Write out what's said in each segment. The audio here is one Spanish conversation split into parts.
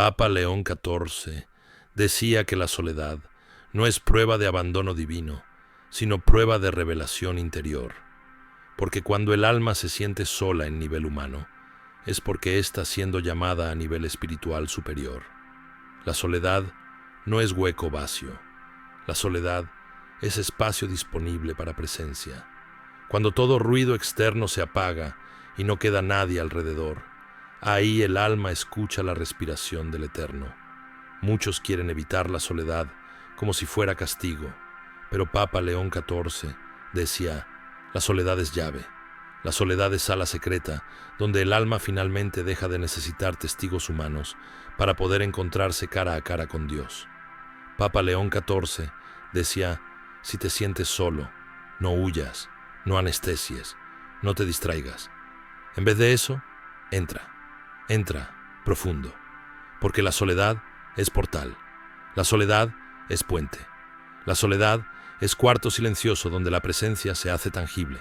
Papa León XIV decía que la soledad no es prueba de abandono divino, sino prueba de revelación interior, porque cuando el alma se siente sola en nivel humano, es porque está siendo llamada a nivel espiritual superior. La soledad no es hueco vacío, la soledad es espacio disponible para presencia. Cuando todo ruido externo se apaga y no queda nadie alrededor, ahí el alma escucha la respiración del Eterno. Muchos quieren evitar la soledad como si fuera castigo, pero Papa León XIV decía: la soledad es llave, la soledad es sala secreta, donde el alma finalmente deja de necesitar testigos humanos para poder encontrarse cara a cara con Dios. Papa León XIV decía: si te sientes solo, no huyas, no anestesies, no te distraigas. En vez de eso, entra profundo, porque la soledad es portal, la soledad es puente, la soledad es cuarto silencioso donde la presencia se hace tangible,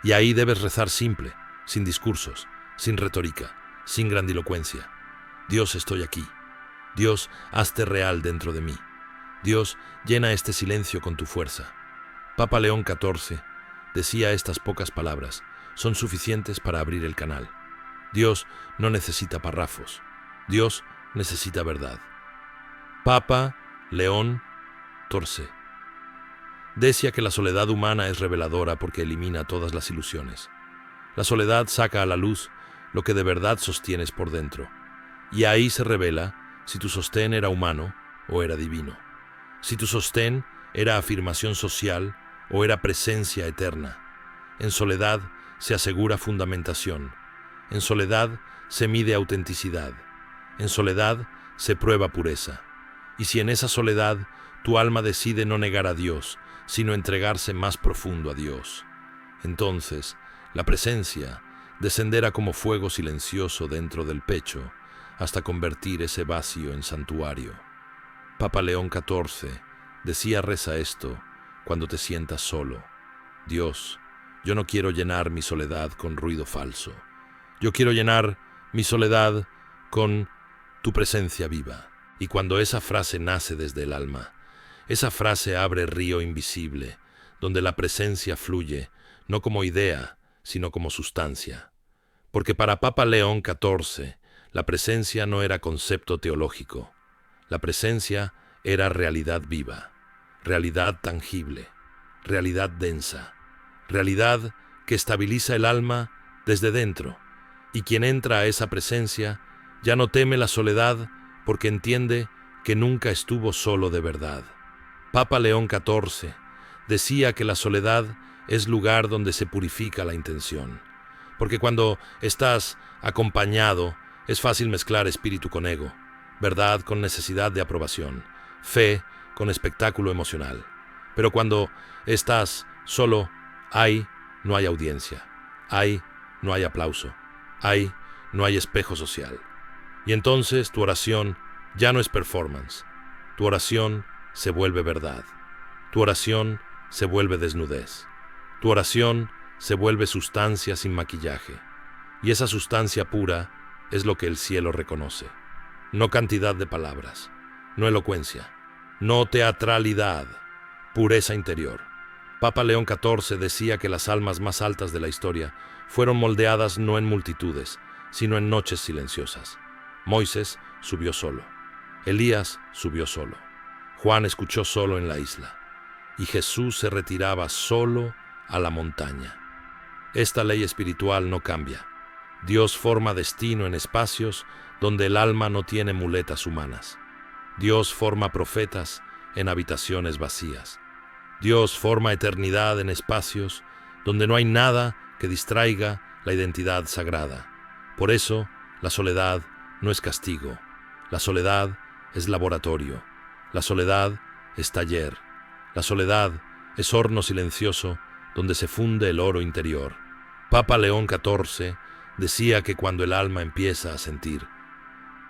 y ahí debes rezar simple, sin discursos, sin retórica, sin grandilocuencia. Dios, estoy aquí. Dios, hazte real dentro de mí. Dios, llena este silencio con tu fuerza. Papa León XIV decía estas pocas palabras, son suficientes para abrir el canal. Dios no necesita párrafos, Dios necesita verdad. Papa León XIV decía que la soledad humana es reveladora porque elimina todas las ilusiones. La soledad saca a la luz lo que de verdad sostienes por dentro, y ahí se revela si tu sostén era humano o era divino, si tu sostén era afirmación social o era presencia eterna. En soledad se asegura fundamentación, en soledad se mide autenticidad, en soledad se prueba pureza. Y si en esa soledad tu alma decide no negar a Dios, sino entregarse más profundo a Dios, entonces la presencia descenderá como fuego silencioso dentro del pecho hasta convertir ese vacío en santuario. Papa León XIV decía: reza esto cuando te sientas solo. Dios, yo no quiero llenar mi soledad con ruido falso. Yo quiero llenar mi soledad con tu presencia viva. Y cuando esa frase nace desde el alma, esa frase abre río invisible, donde la presencia fluye, no como idea, sino como sustancia. Porque para Papa León XIV, la presencia no era concepto teológico. La presencia era realidad viva, realidad tangible, realidad densa, realidad que estabiliza el alma desde dentro. Y quien entra a esa presencia ya no teme la soledad porque entiende que nunca estuvo solo de verdad. Papa León XIV decía que la soledad es lugar donde se purifica la intención, porque cuando estás acompañado es fácil mezclar espíritu con ego, verdad con necesidad de aprobación, fe con espectáculo emocional. Pero cuando estás solo, no hay audiencia, no hay aplauso, no hay espejo social. Y entonces tu oración ya no es performance, tu oración se vuelve verdad, tu oración se vuelve desnudez, tu oración se vuelve sustancia sin maquillaje, y esa sustancia pura es lo que el cielo reconoce. No cantidad de palabras, no elocuencia, no teatralidad, pureza interior. Papa León XIV decía que las almas más altas de la historia fueron moldeadas no en multitudes, sino en noches silenciosas. Moisés subió solo, Elías subió solo, Juan escuchó solo en la isla, y Jesús se retiraba solo a la montaña. Esta ley espiritual no cambia. Dios forma destino en espacios donde el alma no tiene muletas humanas. Dios forma profetas en habitaciones vacías. Dios forma eternidad en espacios donde no hay nada que distraiga la identidad sagrada. Por eso, la soledad no es castigo. La soledad es laboratorio. La soledad es taller. La soledad es horno silencioso donde se funde el oro interior. Papa León XIV decía que cuando el alma empieza a sentir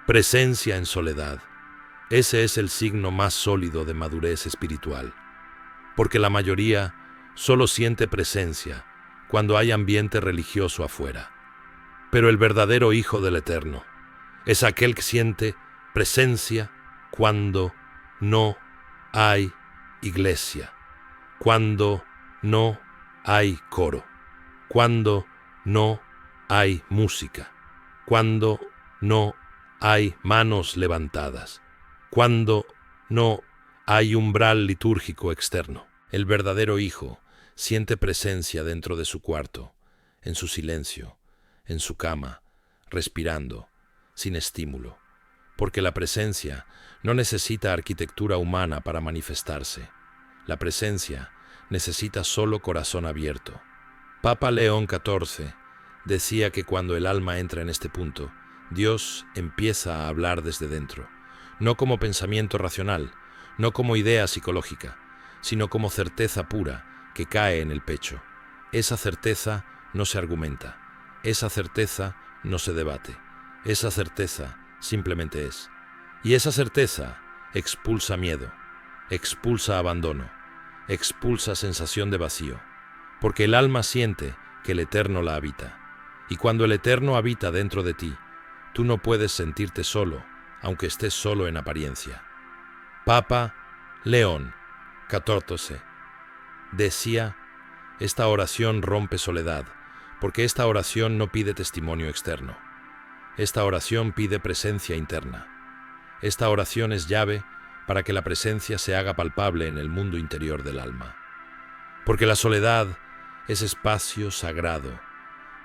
presencia en soledad, ese es el signo más sólido de madurez espiritual. Porque la mayoría solo siente presencia cuando hay ambiente religioso afuera. Pero el verdadero Hijo del Eterno es aquel que siente Presencia cuando no hay iglesia, cuando no hay coro, cuando no hay música, cuando no hay manos levantadas, cuando no hay umbral litúrgico externo. El verdadero hijo siente presencia dentro de su cuarto, en su silencio, en su cama, respirando, sin estímulo, porque la presencia no necesita arquitectura humana para manifestarse. La presencia necesita solo corazón abierto. Papa León XIV decía que cuando el alma entra en este punto, Dios empieza a hablar desde dentro, no como pensamiento racional, no como idea psicológica, sino como certeza pura que cae en el pecho. Esa certeza no se argumenta, esa certeza no se debate, esa certeza simplemente es. Y esa certeza expulsa miedo, expulsa abandono, expulsa sensación de vacío, porque el alma siente que el Eterno la habita. Y cuando el Eterno habita dentro de ti, tú no puedes sentirte solo, aunque estés solo en apariencia. Papa León XIV decía, esta oración rompe soledad, porque esta oración no pide testimonio externo. Esta oración pide presencia interna. Esta oración es llave para que la presencia se haga palpable en el mundo interior del alma. Porque la soledad es espacio sagrado,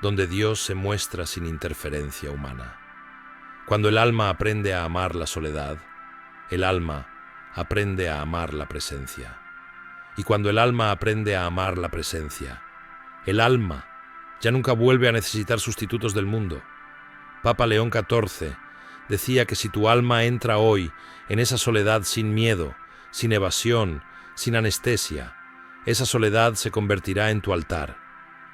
donde Dios se muestra sin interferencia humana. Cuando el alma aprende a amar la soledad, el alma aprende a amar la presencia. Y cuando el alma aprende a amar la presencia, el alma ya nunca vuelve a necesitar sustitutos del mundo. Papa León XIV decía que si tu alma entra hoy en esa soledad sin miedo, sin evasión, sin anestesia, esa soledad se convertirá en tu altar,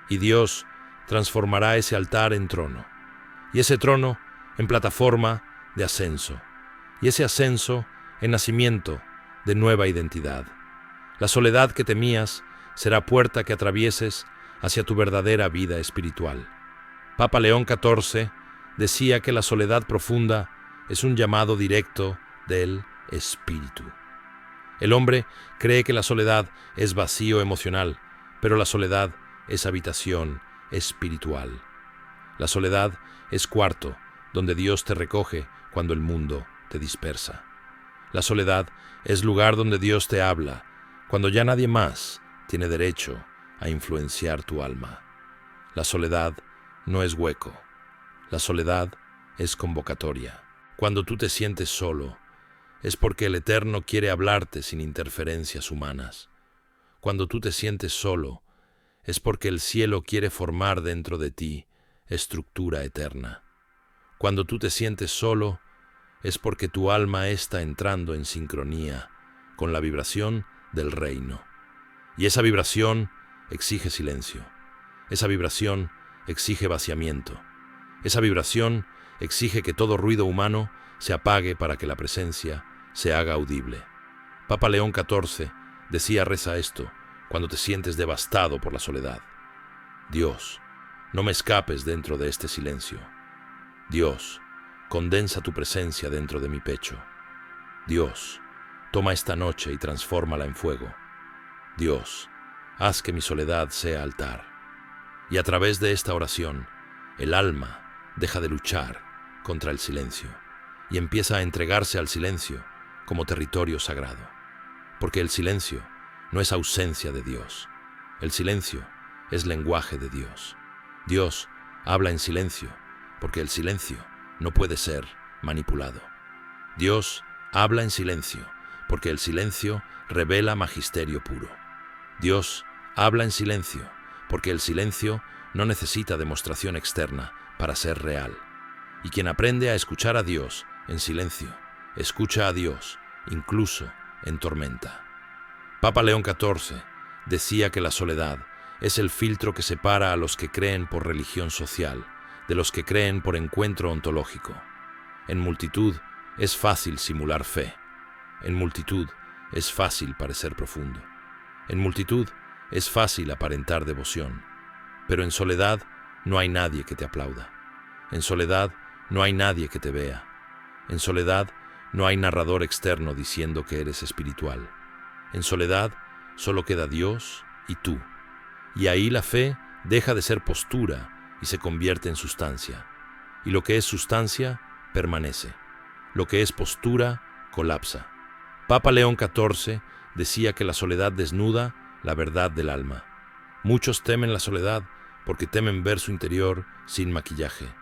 y Dios transformará ese altar en trono, y ese trono en plataforma de ascenso, y ese ascenso en nacimiento de nueva identidad. La soledad que temías será puerta que atravieses hacia tu verdadera vida espiritual. Papa León XIV decía que la soledad profunda es un llamado directo del espíritu. El hombre cree que la soledad es vacío emocional, pero la soledad es habitación espiritual. La soledad es cuarto donde Dios te recoge cuando el mundo te dispersa. La soledad es lugar donde Dios te habla cuando ya nadie más tiene derecho a influenciar tu alma. La soledad no es hueco. La soledad es convocatoria. Cuando tú te sientes solo, es porque el Eterno quiere hablarte sin interferencias humanas. Cuando tú te sientes solo, es porque el cielo quiere formar dentro de ti estructura eterna. Cuando tú te sientes solo, es porque tu alma está entrando en sincronía con la vibración del reino. Y esa vibración exige silencio. Esa vibración exige vaciamiento. Esa vibración exige que todo ruido humano se apague para que la presencia se haga audible. Papa León XIV decía, reza esto cuando te sientes devastado por la soledad. Dios, no me escapes dentro de este silencio. Dios, condensa tu presencia dentro de mi pecho. Dios, toma esta noche y transfórmala en fuego. Dios, haz que mi soledad sea altar. Y a través de esta oración, el alma deja de luchar contra el silencio y empieza a entregarse al silencio como territorio sagrado. Porque el silencio no es ausencia de Dios. El silencio es lenguaje de Dios. Dios habla en silencio porque el silencio no puede ser manipulado. Dios habla en silencio porque el silencio revela magisterio puro. Dios habla en silencio porque el silencio no necesita demostración externa para ser real. Y quien aprende a escuchar a Dios en silencio, escucha a Dios incluso en tormenta. Papa León XIV decía que la soledad es el filtro que separa a los que creen por religión social de los que creen por encuentro ontológico. En multitud es fácil simular fe. En multitud es fácil parecer profundo. En multitud es fácil aparentar devoción. Pero en soledad no hay nadie que te aplauda. En soledad no hay nadie que te vea. En soledad No hay narrador externo diciendo que eres espiritual. En soledad solo queda Dios y tú. Y ahí la fe deja de ser postura y se convierte en sustancia. Y lo que es sustancia permanece. Lo que es postura colapsa. Papa León XIV decía que la soledad desnuda la verdad del alma. Muchos temen la soledad porque temen ver su interior sin maquillaje.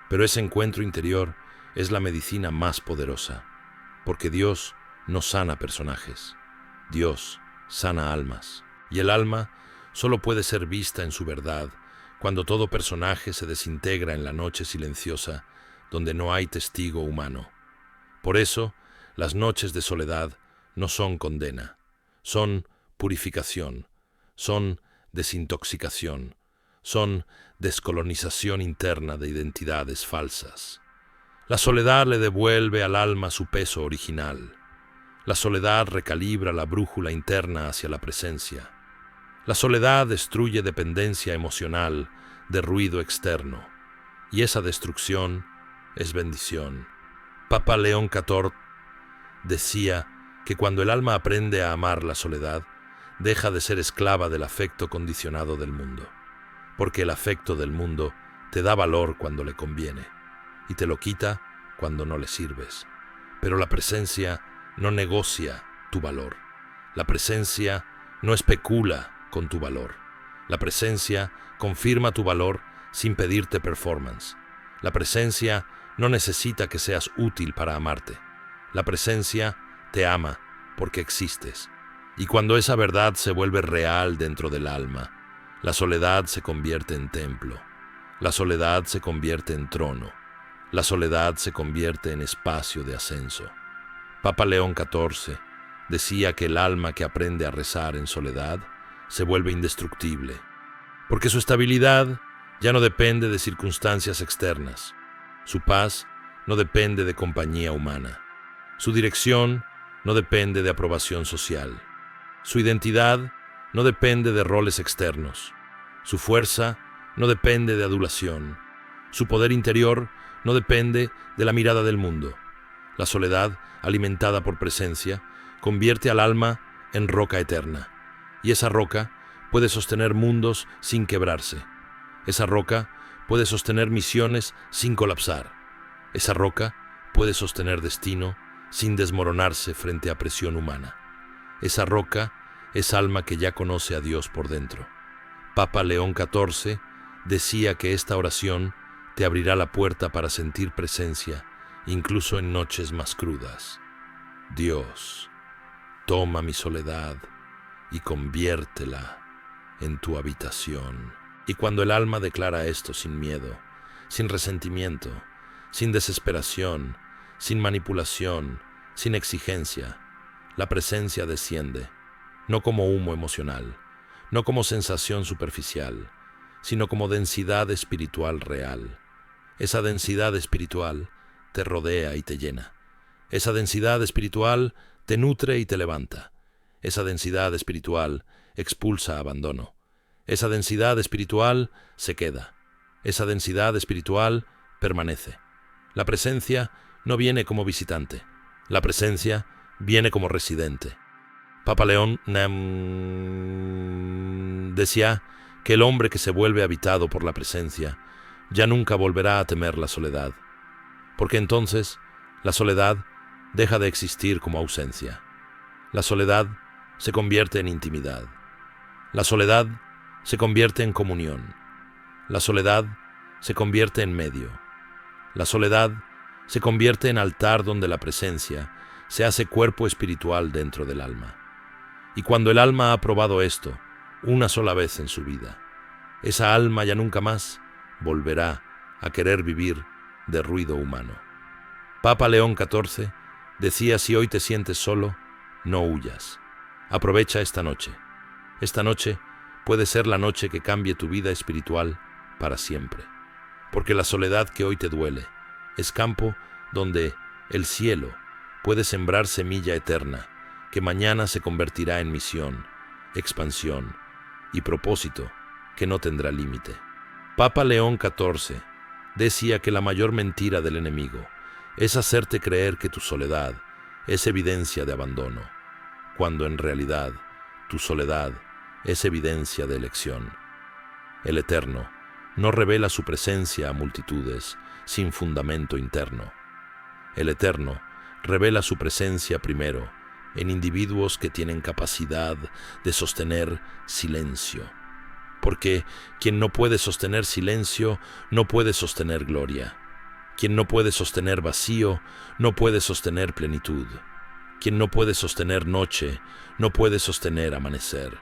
Pero ese encuentro interior es la medicina más poderosa, porque Dios no sana personajes. Dios sana almas. Y el alma solo puede ser vista en su verdad cuando todo personaje se desintegra en la noche silenciosa donde no hay testigo humano. Por eso, las noches de soledad no son condena, son purificación, son desintoxicación, son descolonización interna de identidades falsas. La soledad le devuelve al alma su peso original. La soledad recalibra la brújula interna hacia la presencia. La soledad destruye dependencia emocional de ruido externo, y esa destrucción es bendición. Papa León XIV decía que cuando el alma aprende a amar la soledad, deja de ser esclava del afecto condicionado del mundo, porque el afecto del mundo te da valor cuando le conviene, y te lo quita cuando no le sirves. Pero la presencia no negocia tu valor. La presencia no especula con tu valor. La presencia confirma tu valor sin pedirte performance. La presencia no necesita que seas útil para amarte. La presencia te ama porque existes. Y cuando esa verdad se vuelve real dentro del alma, la soledad se convierte en templo. La soledad se convierte en trono. La soledad se convierte en espacio de ascenso. Papa León XIV decía que el alma que aprende a rezar en soledad se vuelve indestructible, porque su estabilidad ya no depende de circunstancias externas. Su paz no depende de compañía humana. Su dirección no depende de aprobación social. Su identidad no depende de roles externos. Su fuerza no depende de adulación. Su poder interior no depende de la mirada del mundo. La soledad, alimentada por presencia, convierte al alma en roca eterna. Y esa roca puede sostener mundos sin quebrarse. Esa roca puede sostener misiones sin colapsar. Esa roca puede sostener destino sin desmoronarse frente a presión humana. Esa roca es alma que ya conoce a Dios por dentro. Papa León XIV decía que esta oración te abrirá la puerta para sentir presencia, incluso en noches más crudas. Dios, toma mi soledad y conviértela en tu habitación. Y cuando el alma declara esto sin miedo, sin resentimiento, sin desesperación, sin manipulación, sin exigencia, la presencia desciende, no como humo emocional, no como sensación superficial, sino como densidad espiritual real. Esa densidad espiritual te rodea y te llena. Esa densidad espiritual te nutre y te levanta. Esa densidad espiritual expulsa abandono. Esa densidad espiritual se queda. Esa densidad espiritual permanece. La presencia no viene como visitante. La presencia viene como residente. Papa León decía que el hombre que se vuelve habitado por la presencia ya nunca volverá a temer la soledad, porque entonces la soledad deja de existir como ausencia. La soledad se convierte en intimidad. La soledad se convierte en comunión. La soledad se convierte en medio. La soledad se convierte en altar donde la presencia se hace cuerpo espiritual dentro del alma. Y cuando el alma ha probado esto una sola vez en su vida, esa alma ya nunca más volverá a querer vivir de ruido humano. Papa León XIV decía: si hoy te sientes solo, no huyas. Aprovecha esta noche. Esta noche puede ser la noche que cambie tu vida espiritual para siempre. Porque la soledad que hoy te duele es campo donde el cielo puede sembrar semilla eterna que mañana se convertirá en misión, expansión y propósito que no tendrá límite. Papa León XIV decía que la mayor mentira del enemigo es hacerte creer que tu soledad es evidencia de abandono, cuando en realidad tu soledad es evidencia de elección. El Eterno no revela su presencia a multitudes sin fundamento interno. El Eterno revela su presencia primero en individuos que tienen capacidad de sostener silencio. Porque quien no puede sostener silencio no puede sostener gloria. Quien no puede sostener vacío no puede sostener plenitud. Quien no puede sostener noche no puede sostener amanecer.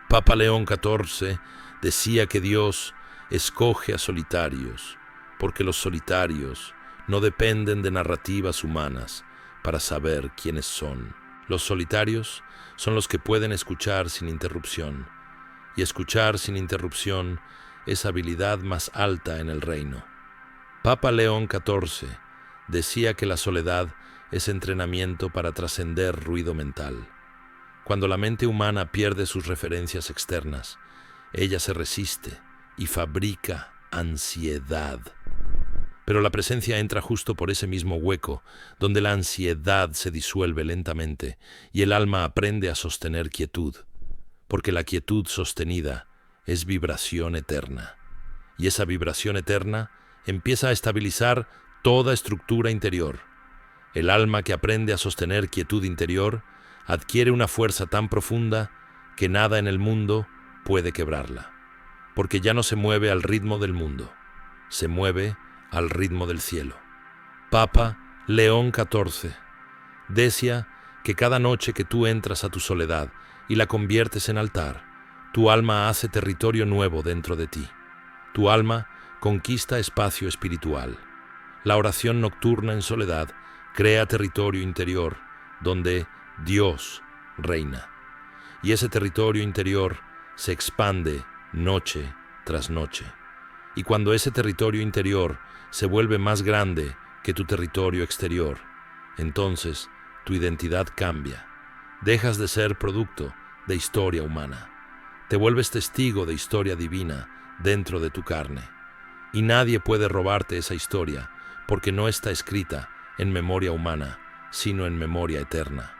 Papa León XIV decía que Dios escoge a solitarios, porque los solitarios no dependen de narrativas humanas para saber quiénes son. Los solitarios son los que pueden escuchar sin interrupción, y escuchar sin interrupción es habilidad más alta en el reino. Papa León XIV decía que la soledad es entrenamiento para trascender ruido mental. Cuando la mente humana pierde sus referencias externas, ella se resiste y fabrica ansiedad. Pero la presencia entra justo por ese mismo hueco, donde la ansiedad se disuelve lentamente y el alma aprende a sostener quietud, porque la quietud sostenida es vibración eterna, y esa vibración eterna empieza a estabilizar toda estructura interior. El alma que aprende a sostener quietud interior adquiere una fuerza tan profunda que nada en el mundo puede quebrarla, porque ya no se mueve al ritmo del mundo, se mueve al ritmo del cielo. Papa León XIV decía que cada noche que tú entras a tu soledad y la conviertes en altar, tu alma hace territorio nuevo dentro de ti. Tu alma conquista espacio espiritual. La oración nocturna en soledad crea territorio interior donde Dios reina. Y ese territorio interior se expande noche tras noche. Y cuando ese territorio interior se vuelve más grande que tu territorio exterior, entonces tu identidad cambia. Dejas de ser producto de historia humana. Te vuelves testigo de historia divina dentro de tu carne. Y nadie puede robarte esa historia porque no está escrita en memoria humana, sino en memoria eterna.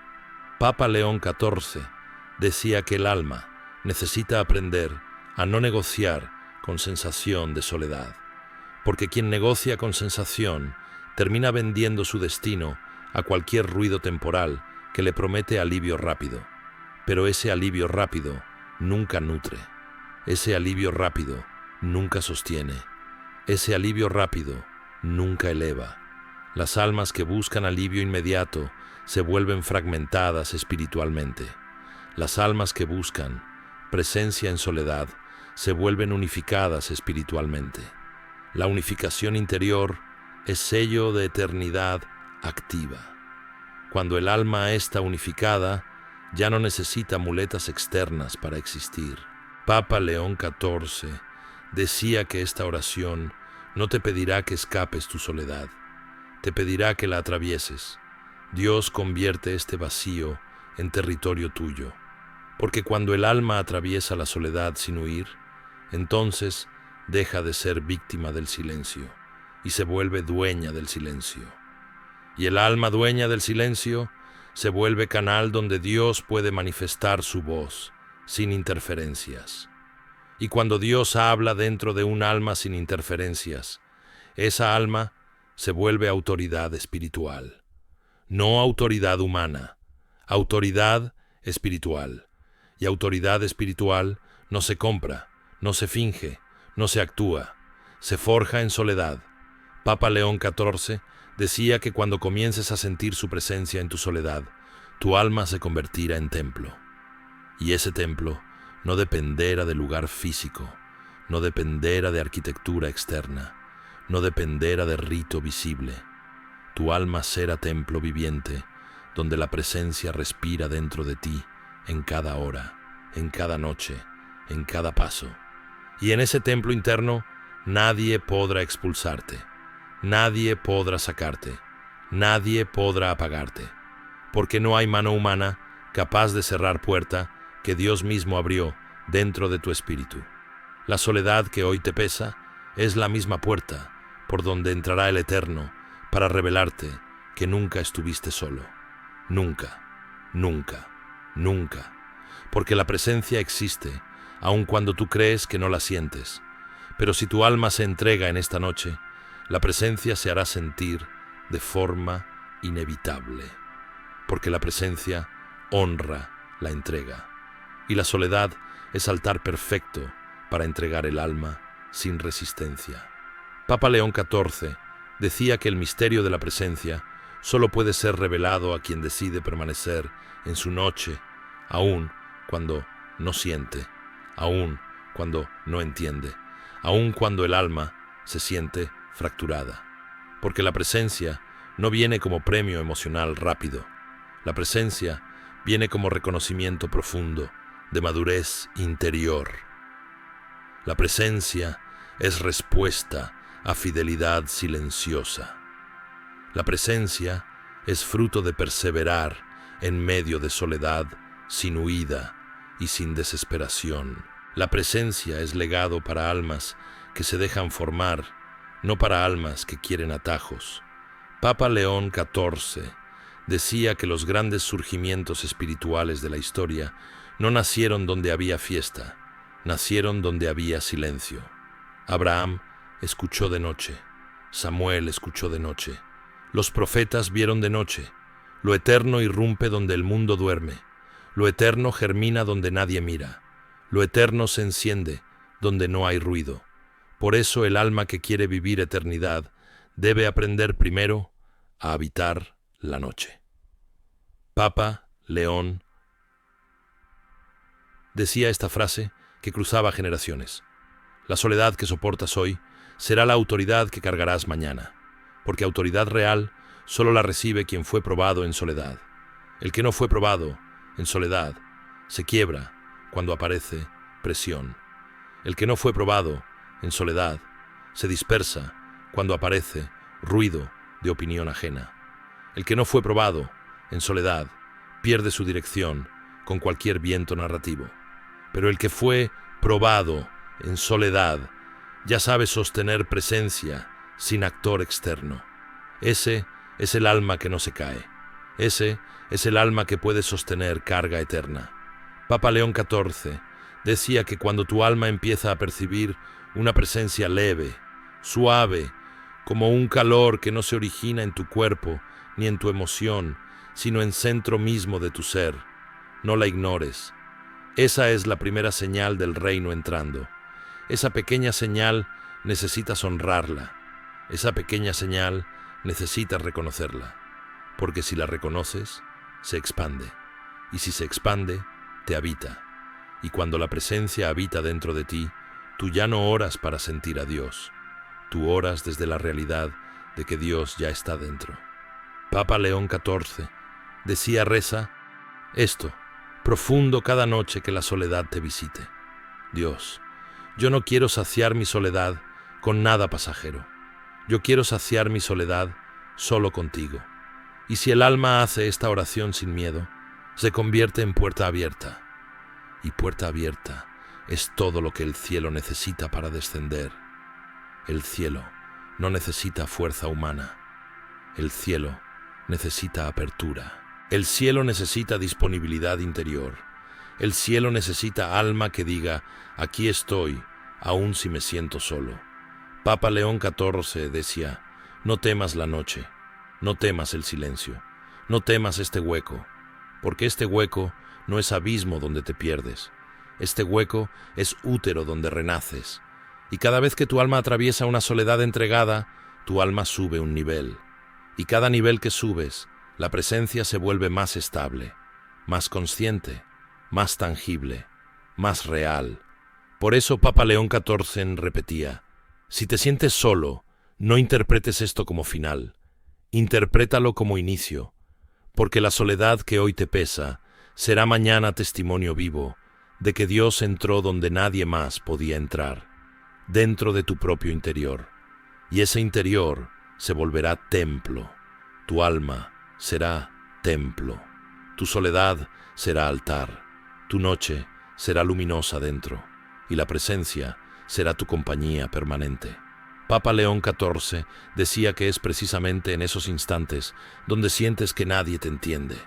Papa León XIV decía que el alma necesita aprender a no negociar con sensación de soledad, porque quien negocia con sensación termina vendiendo su destino a cualquier ruido temporal que le promete alivio rápido. Pero ese alivio rápido nunca nutre, ese alivio rápido nunca sostiene, ese alivio rápido nunca eleva. Las almas que buscan alivio inmediato se vuelven fragmentadas espiritualmente. Las almas que buscan presencia en soledad se vuelven unificadas espiritualmente. La unificación interior es sello de eternidad activa. Cuando el alma está unificada, ya no necesita muletas externas para existir. Papa León XIV decía que esta oración no te pedirá que escapes tu soledad, te pedirá que la atravieses. Dios convierte este vacío en territorio tuyo, porque cuando el alma atraviesa la soledad sin huir, entonces deja de ser víctima del silencio y se vuelve dueña del silencio. Y el alma dueña del silencio se vuelve canal donde Dios puede manifestar su voz sin interferencias. Y cuando Dios habla dentro de un alma sin interferencias, esa alma se vuelve autoridad espiritual. No autoridad humana, autoridad espiritual. Y autoridad espiritual no se compra, no se finge, no se actúa, se forja en soledad. Papa León XIV decía que cuando comiences a sentir su presencia en tu soledad, tu alma se convertirá en templo. Y ese templo no dependerá de lugar físico, no dependerá de arquitectura externa, no dependerá de rito visible. Tu alma será templo viviente, donde la presencia respira dentro de ti en cada hora, en cada noche, en cada paso. Y en ese templo interno nadie podrá expulsarte, nadie podrá sacarte, nadie podrá apagarte, porque no hay mano humana capaz de cerrar puerta que Dios mismo abrió dentro de tu espíritu. La soledad que hoy te pesa es la misma puerta por donde entrará el Eterno para revelarte que nunca estuviste solo. Nunca, nunca, nunca. Porque la presencia existe, aun cuando tú crees que no la sientes. Pero si tu alma se entrega en esta noche, la presencia se hará sentir de forma inevitable. Porque la presencia honra la entrega. Y la soledad es altar perfecto para entregar el alma sin resistencia. Papa León XIV decía que el misterio de la presencia solo puede ser revelado a quien decide permanecer en su noche, aun cuando no siente, aun cuando no entiende, aun cuando el alma se siente fracturada. Porque la presencia no viene como premio emocional rápido. La presencia viene como reconocimiento profundo de madurez interior. La presencia es respuesta a fidelidad silenciosa. La presencia es fruto de perseverar en medio de soledad, sin huida y sin desesperación. La presencia es legado para almas que se dejan formar, no para almas que quieren atajos. Papa León XIV decía que los grandes surgimientos espirituales de la historia no nacieron donde había fiesta, nacieron donde había silencio. Abraham escuchó de noche, Samuel escuchó de noche, los profetas vieron de noche. Lo eterno irrumpe donde el mundo duerme, lo eterno germina donde nadie mira, lo eterno se enciende donde no hay ruido. Por eso el alma que quiere vivir eternidad debe aprender primero a habitar la noche. Papa León decía esta frase que cruzaba generaciones. La soledad que soportas hoy será la autoridad que cargarás mañana, porque autoridad real solo la recibe quien fue probado en soledad. El que no fue probado en soledad se quiebra cuando aparece presión. El que no fue probado en soledad se dispersa cuando aparece ruido de opinión ajena. El que no fue probado en soledad pierde su dirección con cualquier viento narrativo. Pero el que fue probado en soledad ya sabe sostener presencia sin actor externo. Ese es el alma que no se cae. Ese es el alma que puede sostener carga eterna. Papa León XIV decía que cuando tu alma empieza a percibir una presencia leve, suave, como un calor que no se origina en tu cuerpo ni en tu emoción, sino en centro mismo de tu ser, no la ignores. Esa es la primera señal del reino entrando. Esa pequeña señal necesitas honrarla. Esa pequeña señal necesitas reconocerla. Porque si la reconoces, se expande. Y si se expande, te habita. Y cuando la presencia habita dentro de ti, tú ya no oras para sentir a Dios. Tú oras desde la realidad de que Dios ya está dentro. Papa León XIV decía: reza esto, profundo cada noche que la soledad te visite. Dios, yo no quiero saciar mi soledad con nada pasajero. Yo quiero saciar mi soledad solo contigo. Y si el alma hace esta oración sin miedo, se convierte en puerta abierta. Y puerta abierta es todo lo que el cielo necesita para descender. El cielo no necesita fuerza humana. El cielo necesita apertura. El cielo necesita disponibilidad interior. El cielo necesita alma que diga: aquí estoy, aun si me siento solo. Papa León XIV decía: no temas la noche, no temas el silencio, no temas este hueco, porque este hueco no es abismo donde te pierdes. Este hueco es útero donde renaces. Y cada vez que tu alma atraviesa una soledad entregada, tu alma sube un nivel. Y cada nivel que subes, la presencia se vuelve más estable, más consciente, más tangible, más real. Por eso Papa León XIV repetía: si te sientes solo, no interpretes esto como final, interprétalo como inicio, porque la soledad que hoy te pesa será mañana testimonio vivo de que Dios entró donde nadie más podía entrar, dentro de tu propio interior, y ese interior se volverá templo. Tu alma será templo, tu soledad será altar, tu noche será luminosa dentro, y la presencia será tu compañía permanente. Papa León XIV decía que es precisamente en esos instantes donde sientes que nadie te entiende,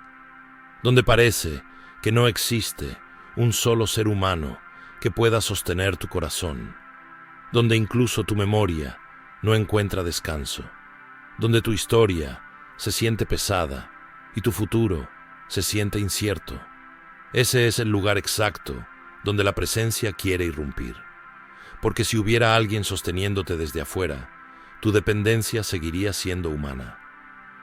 donde parece que no existe un solo ser humano que pueda sostener tu corazón, donde incluso tu memoria no encuentra descanso, donde tu historia se siente pesada y tu futuro se siente incierto. Ese es el lugar exacto donde la presencia quiere irrumpir. Porque si hubiera alguien sosteniéndote desde afuera, tu dependencia seguiría siendo humana.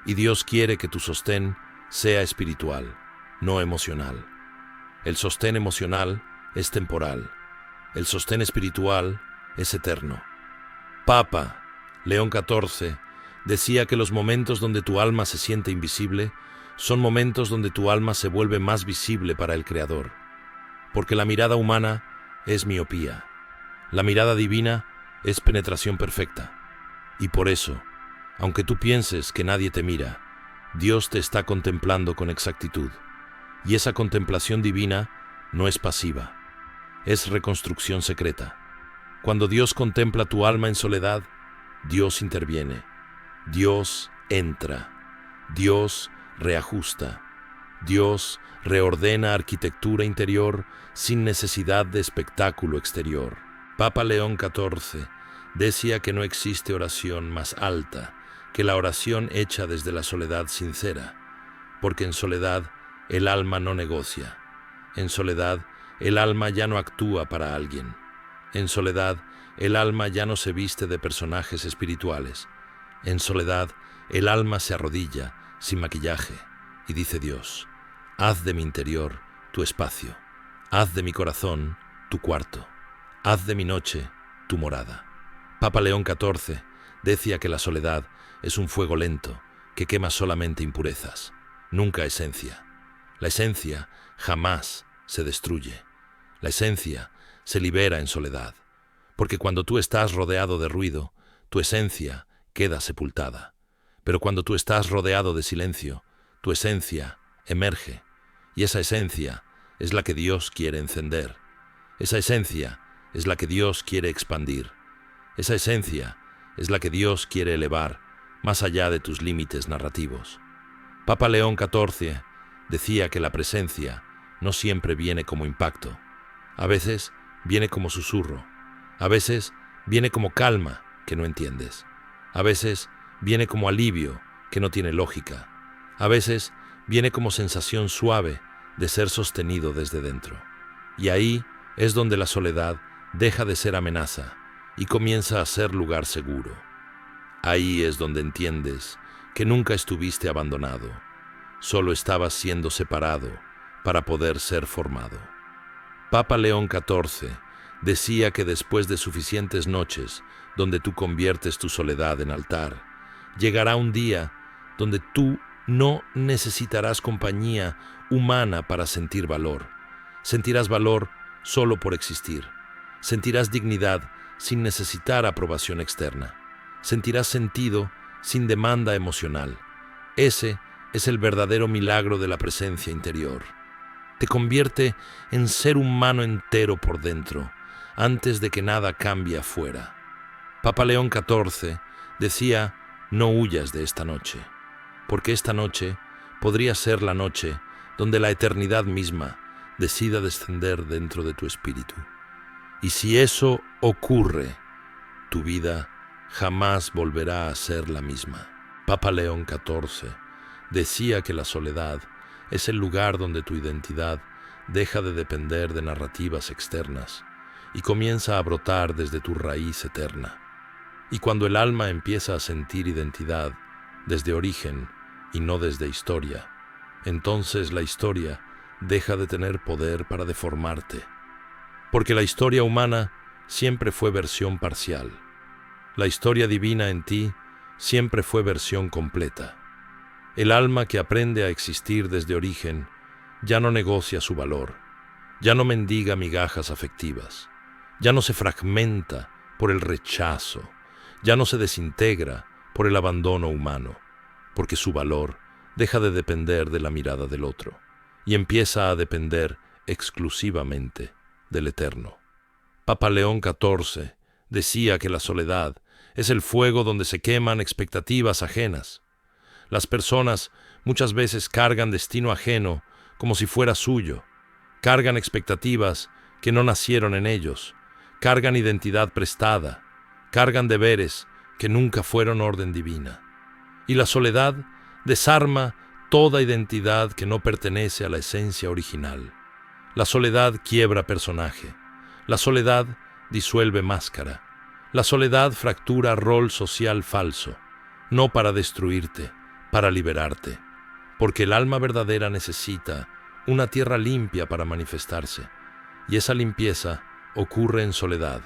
Y Dios quiere que tu sostén sea espiritual, no emocional. El sostén emocional es temporal. El sostén espiritual es eterno. Papa León XIV decía que los momentos donde tu alma se siente invisible son momentos donde tu alma se vuelve más visible para el Creador. Porque la mirada humana es miopía. La mirada divina es penetración perfecta. Y por eso, aunque tú pienses que nadie te mira, Dios te está contemplando con exactitud. Y esa contemplación divina no es pasiva, es reconstrucción secreta. Cuando Dios contempla tu alma en soledad, Dios interviene, Dios entra, Dios reajusta, Dios reordena arquitectura interior sin necesidad de espectáculo exterior. Papa León XIV decía que no existe oración más alta que la oración hecha desde la soledad sincera, porque en soledad el alma no negocia, en soledad el alma ya no actúa para alguien, en soledad el alma ya no se viste de personajes espirituales, en soledad el alma se arrodilla sin maquillaje y dice Dios, haz de mi interior tu espacio, haz de mi corazón tu cuarto. Haz de mi noche tu morada. Papa León XIV decía que la soledad es un fuego lento que quema solamente impurezas, nunca esencia. La esencia jamás se destruye. La esencia se libera en soledad, porque cuando tú estás rodeado de ruido, tu esencia queda sepultada. Pero cuando tú estás rodeado de silencio, tu esencia emerge, y esa esencia es la que Dios quiere encender. Esa esencia es la que Dios quiere expandir. Esa esencia es la que Dios quiere elevar más allá de tus límites narrativos. Papa León XIV decía que la presencia no siempre viene como impacto. A veces viene como susurro. A veces viene como calma que no entiendes. A veces viene como alivio que no tiene lógica. A veces viene como sensación suave de ser sostenido desde dentro. Y ahí es donde la soledad deja de ser amenaza y comienza a ser lugar seguro. Ahí es donde entiendes que nunca estuviste abandonado, solo estabas siendo separado para poder ser formado. Papa León XIV decía que después de suficientes noches donde tú conviertes tu soledad en altar, llegará un día donde tú no necesitarás compañía humana para sentir valor. Sentirás valor solo por existir. Sentirás dignidad sin necesitar aprobación externa. Sentirás sentido sin demanda emocional. Ese es el verdadero milagro de la presencia interior. Te convierte en ser humano entero por dentro, antes de que nada cambie afuera. Papa León XIV decía, no huyas de esta noche, porque esta noche podría ser la noche donde la eternidad misma decida descender dentro de tu espíritu. Y si eso ocurre, tu vida jamás volverá a ser la misma. Papa León XIV decía que la soledad es el lugar donde tu identidad deja de depender de narrativas externas y comienza a brotar desde tu raíz eterna. Y cuando el alma empieza a sentir identidad desde origen y no desde historia, entonces la historia deja de tener poder para deformarte. Porque la historia humana siempre fue versión parcial. La historia divina en ti siempre fue versión completa. El alma que aprende a existir desde origen ya no negocia su valor, ya no mendiga migajas afectivas, ya no se fragmenta por el rechazo, ya no se desintegra por el abandono humano, porque su valor deja de depender de la mirada del otro y empieza a depender exclusivamente del Eterno. Papa León XIV decía que la soledad Es el fuego donde se queman expectativas ajenas. Las personas muchas veces cargan destino ajeno como si fuera suyo. Cargan expectativas que no nacieron en ellos. Cargan identidad prestada. Cargan deberes que nunca fueron orden divina. Y la soledad desarma toda identidad que no pertenece a la esencia original. La soledad quiebra personaje. La soledad disuelve máscara. La soledad fractura rol social falso, no para destruirte, para liberarte. Porque el alma verdadera necesita una tierra limpia para manifestarse, y esa limpieza ocurre en soledad.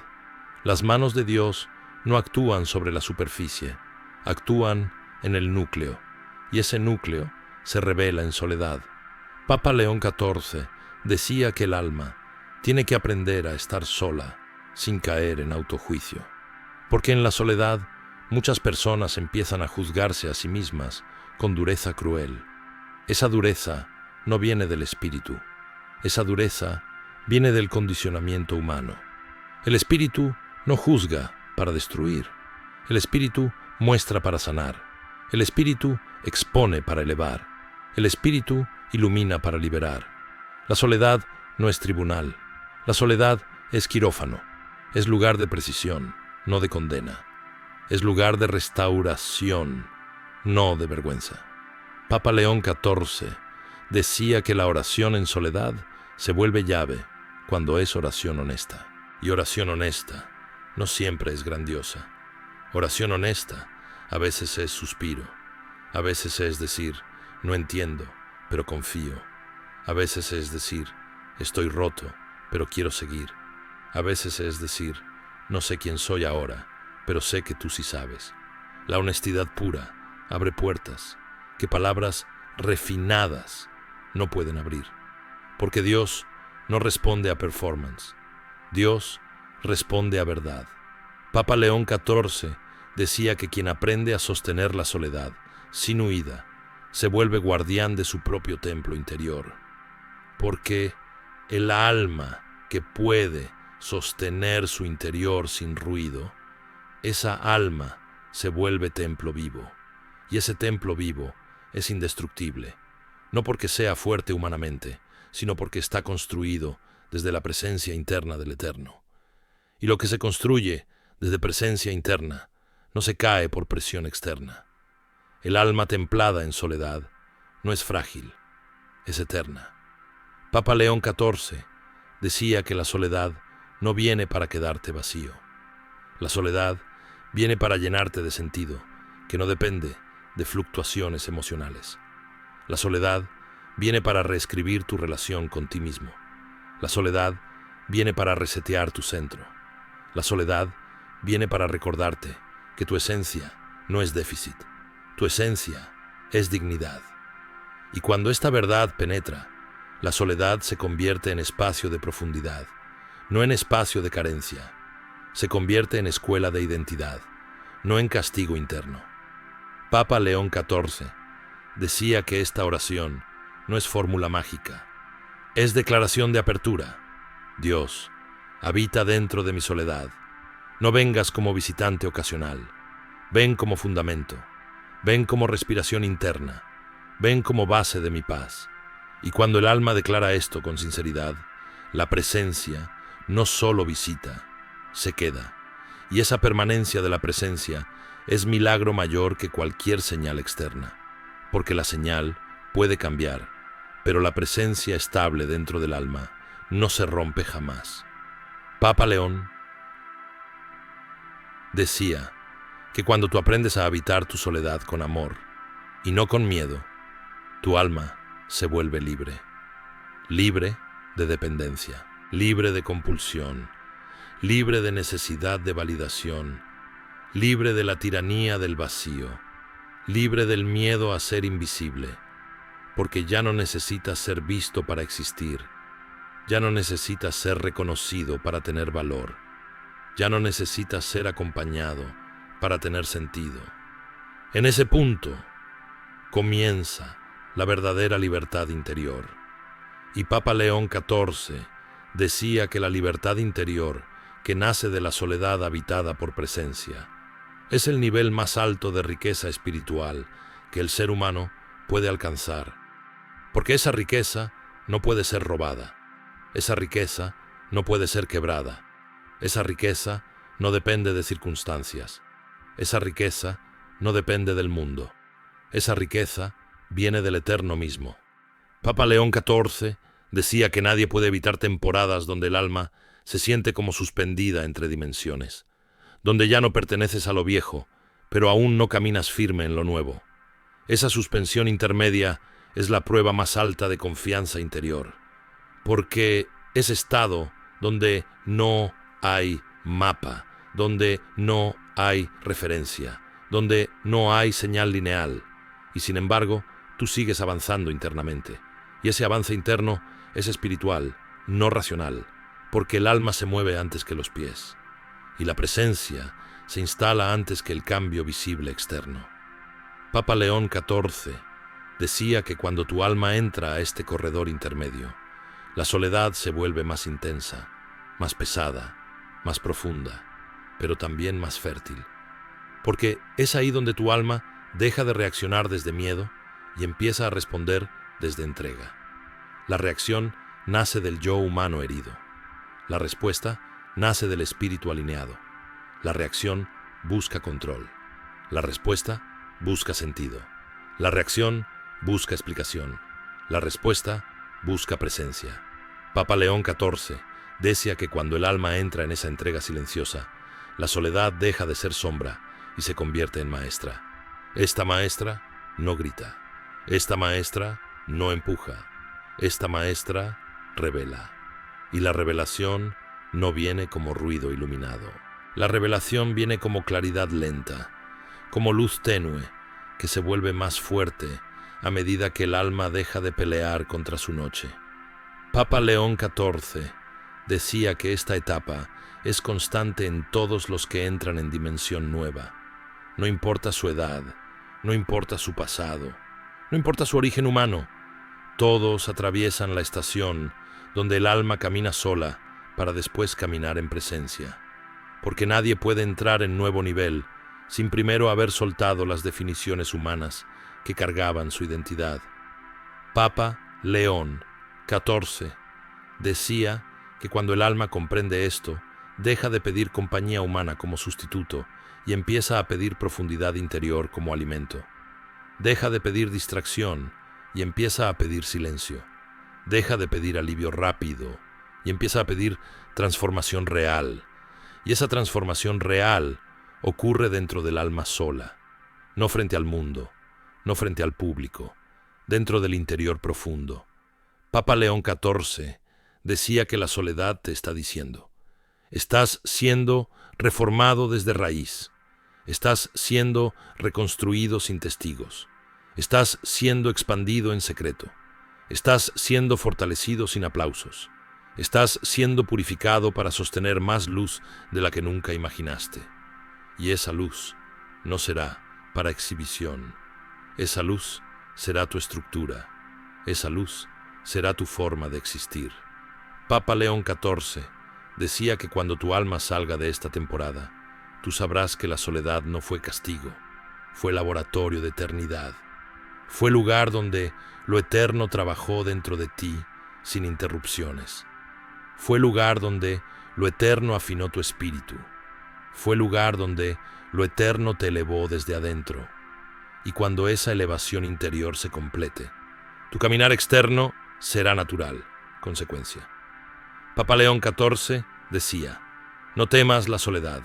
Las manos de Dios no actúan sobre la superficie, actúan en el núcleo, y ese núcleo se revela en soledad. Papa León XIV decía que el alma tiene que aprender a estar sola, sin caer en autojuicio. Porque en la soledad muchas personas empiezan a juzgarse a sí mismas con dureza cruel. Esa dureza no viene del espíritu. Esa dureza viene del condicionamiento humano. El espíritu no juzga para destruir. El espíritu muestra para sanar. El espíritu expone para elevar. El espíritu ilumina para liberar. La soledad no es tribunal. La soledad es quirófano. Es lugar de precisión, no de condena. Es lugar de restauración, no de vergüenza. Papa León XIV decía que la oración en soledad se vuelve llave cuando es oración honesta. Y oración honesta no siempre es grandiosa. Oración honesta a veces es suspiro. A veces es decir, no entiendo, pero confío. A veces es decir, estoy roto, pero quiero seguir. A veces es decir, no sé quién soy ahora, pero sé que tú sí sabes. La honestidad pura abre puertas que palabras refinadas no pueden abrir. Porque Dios no responde a performance. Dios responde a verdad. Papa León XIV decía que quien aprende a sostener la soledad sin huida se vuelve guardián de su propio templo interior. Porque el alma que puede sostener su interior sin ruido, esa alma se vuelve templo vivo. Y ese templo vivo es indestructible, no porque sea fuerte humanamente, sino porque está construido desde la presencia interna del Eterno. Y lo que se construye desde presencia interna no se cae por presión externa. El alma templada en soledad no es frágil, es eterna. Papa León XIV decía que la soledad no viene para quedarte vacío. La soledad viene para llenarte de sentido, que no depende de fluctuaciones emocionales. La soledad viene para reescribir tu relación con ti mismo. La soledad viene para resetear tu centro. La soledad viene para recordarte que tu esencia no es déficit. Tu esencia es dignidad. Y cuando esta verdad penetra, la soledad se convierte en espacio de profundidad, no en espacio de carencia. Se convierte en escuela de identidad, no en castigo interno. Papa León XIV decía que esta oración no es fórmula mágica, es declaración de apertura. Dios, habita dentro de mi soledad. No vengas como visitante ocasional. Ven como fundamento. Ven como respiración interna. Ven como base de mi paz. Y cuando el alma declara esto con sinceridad, la presencia no solo visita, se queda. Y esa permanencia de la presencia es milagro mayor que cualquier señal externa, porque la señal puede cambiar, pero la presencia estable dentro del alma no se rompe jamás. Papa León decía que cuando tú aprendes a habitar tu soledad con amor y no con miedo, tu alma se vuelve libre. Libre de dependencia, libre de compulsión, libre de necesidad de validación, libre de la tiranía del vacío, libre del miedo a ser invisible, porque ya no necesitas ser visto para existir, ya no necesitas ser reconocido para tener valor, ya no necesitas ser acompañado para tener sentido. En ese punto comienza la verdadera libertad interior. Y Papa León XIV decía que la libertad interior que nace de la soledad habitada por presencia Es el nivel más alto de riqueza espiritual que el ser humano puede alcanzar, porque esa riqueza no puede ser robada, esa riqueza no puede ser quebrada, esa riqueza no depende de circunstancias, esa riqueza no depende del mundo, esa riqueza viene del Eterno mismo. Papa León XIV decía que nadie puede evitar temporadas donde el alma se siente como suspendida entre dimensiones, donde ya no perteneces a lo viejo, pero aún no caminas firme en lo nuevo. Esa suspensión intermedia es la prueba más alta de confianza interior, porque es estado donde no hay mapa, donde no hay referencia, donde no hay señal lineal, y sin embargo, tú sigues avanzando internamente. Y ese avance interno es espiritual, no racional, porque el alma se mueve antes que los pies, y la presencia se instala antes que el cambio visible externo. Papa León XIV decía que cuando tu alma entra a este corredor intermedio, la soledad se vuelve más intensa, más pesada, más profunda, pero también más fértil. Porque es ahí donde tu alma deja de reaccionar desde miedo y empieza a responder desde entrega. La reacción nace del yo humano herido. La respuesta nace del espíritu alineado. La reacción busca control. La respuesta busca sentido. La reacción busca explicación. La respuesta busca presencia. Papa León XIV decía que cuando el alma entra en esa entrega silenciosa, la soledad deja de ser sombra y se convierte en maestra. Esta maestra no grita. Esta maestra no empuja. Esta maestra revela. Y la revelación no viene como ruido iluminado. La revelación viene como claridad lenta, como luz tenue que se vuelve más fuerte a medida que el alma deja de pelear contra su noche. Papa León XIV decía que esta etapa es constante en todos los que entran en dimensión nueva. No importa su edad, no importa su pasado, no importa su origen humano, todos atraviesan la estación donde el alma camina sola para después caminar en presencia, porque nadie puede entrar en nuevo nivel sin primero haber soltado las definiciones humanas que cargaban su identidad. Papa León XIV decía que cuando el alma comprende esto, deja de pedir compañía humana como sustituto y empieza a pedir profundidad interior como alimento. Deja de pedir distracción y empieza a pedir silencio. Deja de pedir alivio rápido y empieza a pedir transformación real. Y esa transformación real ocurre dentro del alma sola, no frente al mundo, no frente al público, dentro del interior profundo. Papa León XIV decía que la soledad te está diciendo: estás siendo reformado desde raíz, estás siendo reconstruido sin testigos, estás siendo expandido en secreto, estás siendo fortalecido sin aplausos, estás siendo purificado para sostener más luz de la que nunca imaginaste. Y esa luz no será para exhibición, esa luz será tu estructura, esa luz será tu forma de existir. Papa León XIV decía que cuando tu alma salga de esta temporada, tú sabrás que la soledad no fue castigo, fue laboratorio de eternidad. Fue lugar donde lo eterno trabajó dentro de ti sin interrupciones. Fue lugar donde lo eterno afinó tu espíritu. Fue lugar donde lo eterno te elevó desde adentro. Y cuando esa elevación interior se complete, tu caminar externo será natural, consecuencia. Papa León XIV decía: no temas la soledad,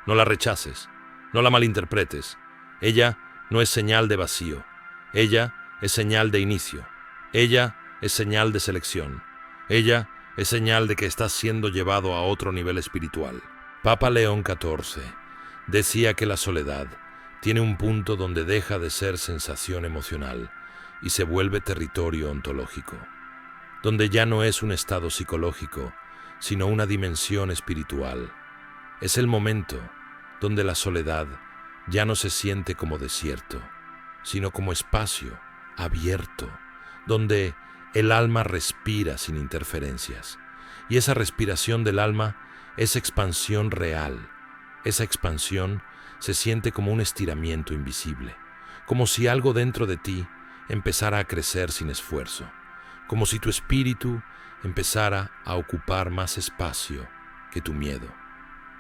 no la rechaces, no la malinterpretes. Ella no es señal de vacío, ella es señal de inicio, ella es señal de selección, ella es señal de que estás siendo llevado a otro nivel espiritual. Papa León XIV decía que la soledad tiene un punto donde deja de ser sensación emocional y se vuelve territorio ontológico, donde ya no es un estado psicológico, sino una dimensión espiritual. Es el momento donde la soledad ya no se siente como desierto, sino como espacio abierto, donde el alma respira sin interferencias. Y esa respiración del alma es expansión real. Esa expansión se siente como un estiramiento invisible, como si algo dentro de ti empezara a crecer sin esfuerzo, como si tu espíritu empezara a ocupar más espacio que tu miedo.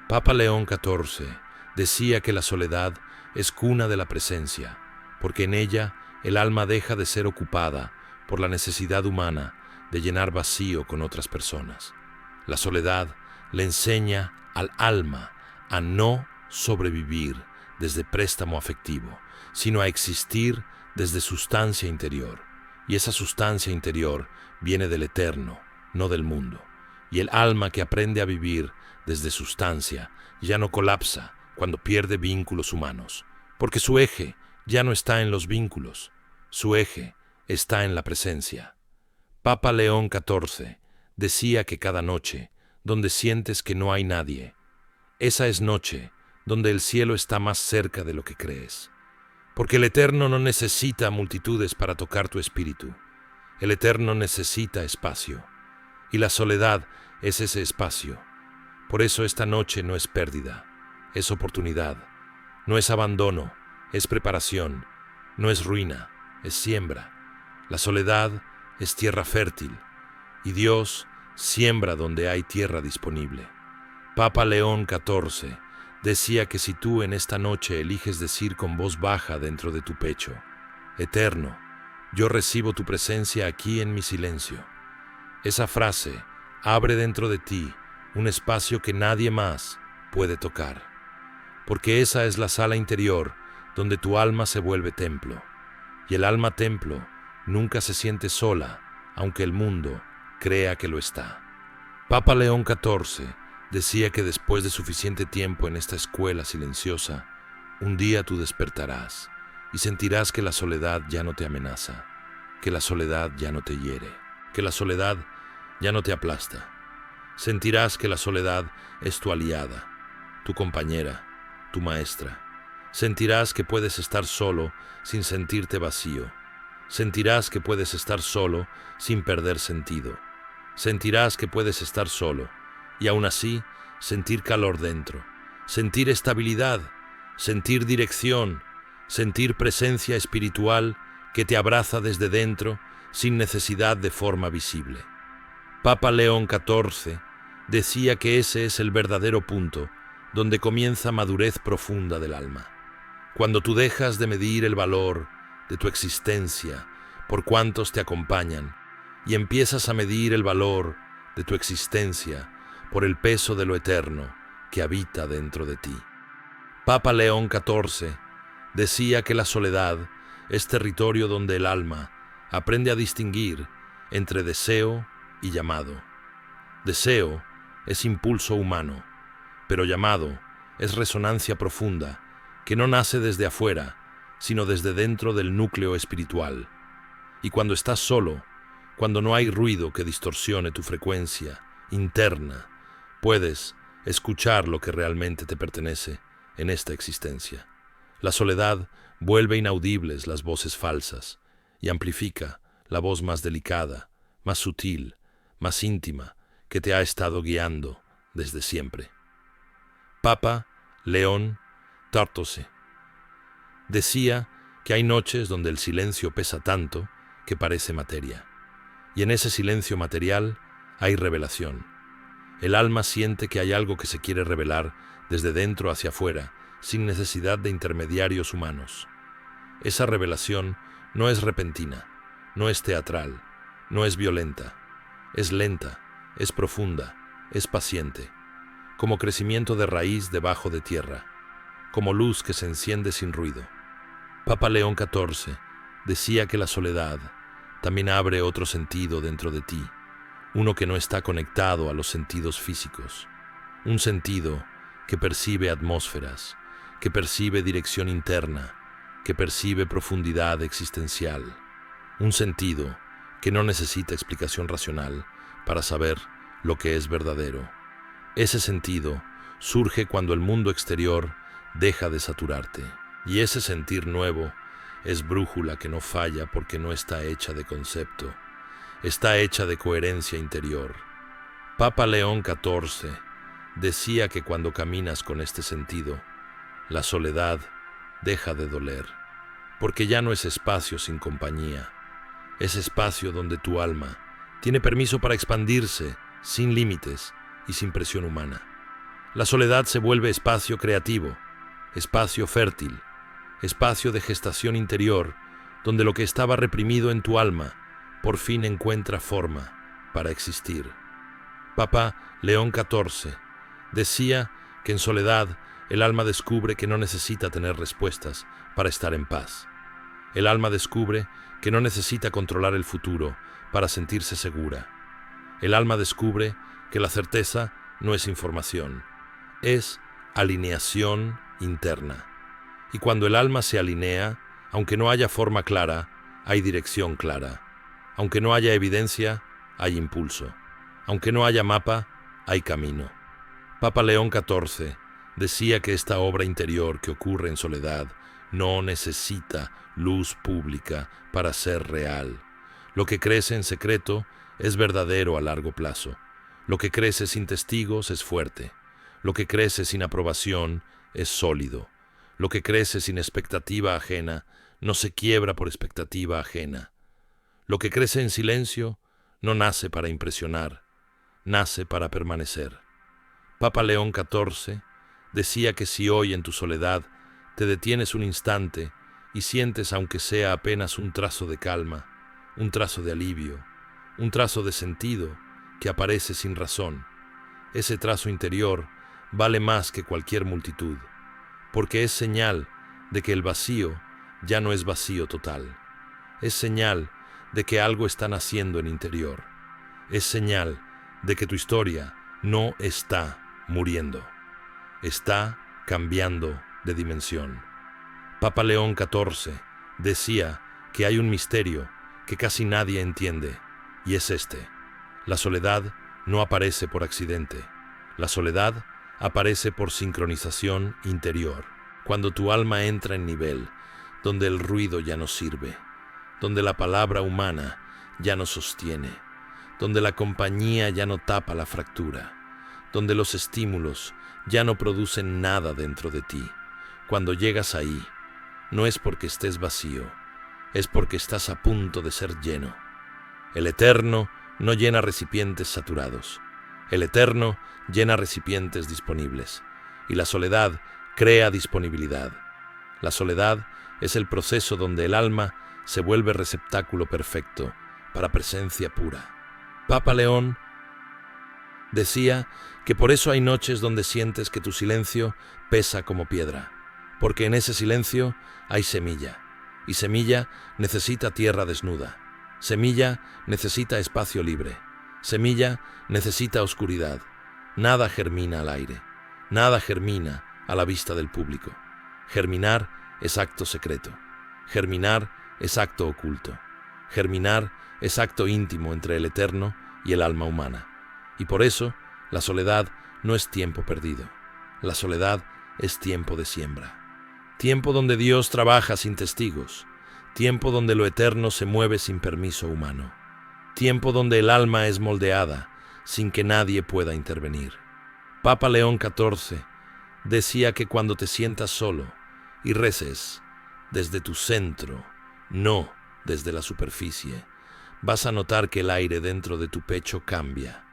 Papa León XIV decía que la soledad es cuna de la presencia, porque en ella el alma deja de ser ocupada por la necesidad humana de llenar vacío con otras personas. La soledad le enseña al alma a no sobrevivir desde préstamo afectivo, sino a existir desde sustancia interior. Y esa sustancia interior viene del eterno, no del mundo. Y el alma que aprende a vivir desde sustancia ya no colapsa cuando pierde vínculos humanos, porque su eje ya no está en los vínculos, su eje está en la presencia. Papa León XIV decía que cada noche, donde sientes que no hay nadie, esa es noche donde el cielo está más cerca de lo que crees. Porque el Eterno no necesita multitudes para tocar tu espíritu. El Eterno necesita espacio. Y la soledad es ese espacio. Por eso esta noche no es pérdida, es oportunidad. No es abandono, es preparación. No es ruina, es siembra. La soledad es tierra fértil. Y Dios siembra donde hay tierra disponible. Papa León XIV decía que si tú en esta noche eliges decir con voz baja dentro de tu pecho, Eterno, yo recibo tu presencia aquí en mi silencio. Esa frase abre dentro de ti un espacio que nadie más puede tocar, porque esa es la sala interior donde tu alma se vuelve templo, y el alma templo nunca se siente sola, aunque el mundo crea que lo está. Papa León XIV decía que después de suficiente tiempo en esta escuela silenciosa, un día tú despertarás y sentirás que la soledad ya no te amenaza, que la soledad ya no te hiere, que la soledad ya no te aplasta. Sentirás que la soledad es tu aliada, tu compañera, tu maestra. Sentirás que puedes estar solo sin sentirte vacío. Sentirás que puedes estar solo sin perder sentido. Sentirás que puedes estar solo y aún así sentir calor dentro, sentir estabilidad, sentir dirección, sentir presencia espiritual que te abraza desde dentro sin necesidad de forma visible. Papa León XIV decía que ese es el verdadero punto donde comienza madurez profunda del alma. Cuando tú dejas de medir el valor de tu existencia por cuantos te acompañan y empiezas a medir el valor de tu existencia por el peso de lo eterno que habita dentro de ti. Papa León XIV decía que la soledad es territorio donde el alma aprende a distinguir entre deseo y llamado. Deseo es impulso humano, pero llamado es resonancia profunda que no nace desde afuera, sino desde dentro del núcleo espiritual. Y cuando estás solo, cuando no hay ruido que distorsione tu frecuencia interna, puedes escuchar lo que realmente te pertenece en esta existencia. La soledad vuelve inaudibles las voces falsas y amplifica la voz más delicada, más sutil, más íntima que te ha estado guiando desde siempre. Papa León XIV decía que hay noches donde el silencio pesa tanto que parece materia, y en ese silencio material hay revelación. El alma siente que hay algo que se quiere revelar desde dentro hacia afuera, sin necesidad de intermediarios humanos. Esa revelación no es repentina, no es teatral, no es violenta, es lenta, es profunda, es paciente, como crecimiento de raíz debajo de tierra, como luz que se enciende sin ruido. Papa León XIV decía que la soledad también abre otro sentido dentro de ti, uno que no está conectado a los sentidos físicos, un sentido que percibe atmósferas, que percibe dirección interna, que percibe profundidad existencial, un sentido que no necesita explicación racional para saber lo que es verdadero. Ese sentido surge cuando el mundo exterior deja de saturarte, y ese sentir nuevo es brújula que no falla porque no está hecha de concepto, está hecha de coherencia interior. Papa León XIV decía que cuando caminas con este sentido, La soledad deja de doler, porque ya no es espacio sin compañía, es espacio donde tu alma tiene permiso para expandirse sin límites y sin presión humana. La soledad se vuelve espacio creativo, espacio fértil, espacio de gestación interior, donde lo que estaba reprimido en tu alma por fin encuentra forma para existir. Papa León XIV decía que en soledad el alma descubre que no necesita tener respuestas para estar en paz. El alma descubre que no necesita controlar el futuro para sentirse segura. El alma descubre que la certeza no es información, es alineación interna. Y cuando el alma se alinea, aunque no haya forma clara, hay dirección clara. Aunque no haya evidencia, hay impulso. Aunque no haya mapa, hay camino. Papa León XIV decía que esta obra interior que ocurre en soledad no necesita luz pública para ser real. Lo que crece en secreto es verdadero a largo plazo. Lo que crece sin testigos es fuerte. Lo que crece sin aprobación es sólido. Lo que crece sin expectativa ajena no se quiebra por expectativa ajena. Lo que crece en silencio no nace para impresionar, nace para permanecer. Papa León XIV decía que si hoy en tu soledad te detienes un instante y sientes aunque sea apenas un trazo de calma, un trazo de alivio, un trazo de sentido que aparece sin razón, ese trazo interior vale más que cualquier multitud, porque es señal de que el vacío ya no es vacío total. Es señal de que algo está naciendo en interior. Es señal de que tu historia no está muriendo. Está cambiando de dimensión. Papa León XIV decía que hay un misterio que casi nadie entiende, y es este. La soledad no aparece por accidente. La soledad aparece por sincronización interior. Cuando tu alma entra en nivel, donde el ruido ya no sirve, donde la palabra humana ya no sostiene, donde la compañía ya no tapa la fractura, donde los estímulos ya no producen nada dentro de ti. Cuando llegas ahí, no es porque estés vacío, es porque estás a punto de ser lleno. El Eterno no llena recipientes saturados. El Eterno llena recipientes disponibles. Y la soledad crea disponibilidad. La soledad es el proceso donde el alma se vuelve receptáculo perfecto para presencia pura. Papa León decía que por eso hay noches donde sientes que tu silencio pesa como piedra, porque en ese silencio hay semilla, y semilla necesita tierra desnuda, semilla necesita espacio libre, semilla necesita oscuridad. Nada germina al aire, nada germina a la vista del público. Germinar es acto secreto, germinar es acto oculto, germinar es acto íntimo entre el Eterno y el alma humana. Y por eso, la soledad no es tiempo perdido. La soledad es tiempo de siembra. Tiempo donde Dios trabaja sin testigos. Tiempo donde lo eterno se mueve sin permiso humano. Tiempo donde el alma es moldeada sin que nadie pueda intervenir. Papa León XIV decía que cuando te sientas solo y reces desde tu centro, no desde la superficie, vas a notar que el aire dentro de tu pecho cambia.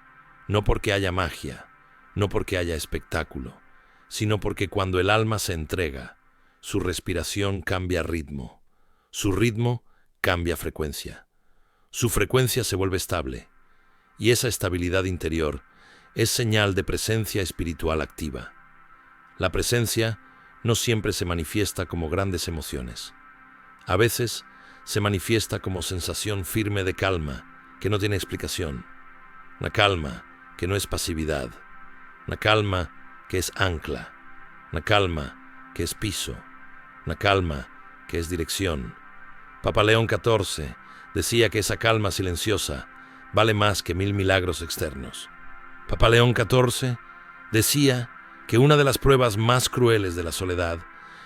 No porque haya magia, no porque haya espectáculo, sino porque cuando el alma se entrega, su respiración cambia ritmo, su ritmo cambia frecuencia, su frecuencia se vuelve estable, y esa estabilidad interior es señal de presencia espiritual activa. La presencia no siempre se manifiesta como grandes emociones. A veces se manifiesta como sensación firme de calma que no tiene explicación, una calma que no es pasividad, una calma que es ancla, una calma que es piso, una calma que es dirección. Papa León XIV decía que esa calma silenciosa vale más que 1000 milagros externos. Papa León XIV decía que una de las pruebas más crueles de la soledad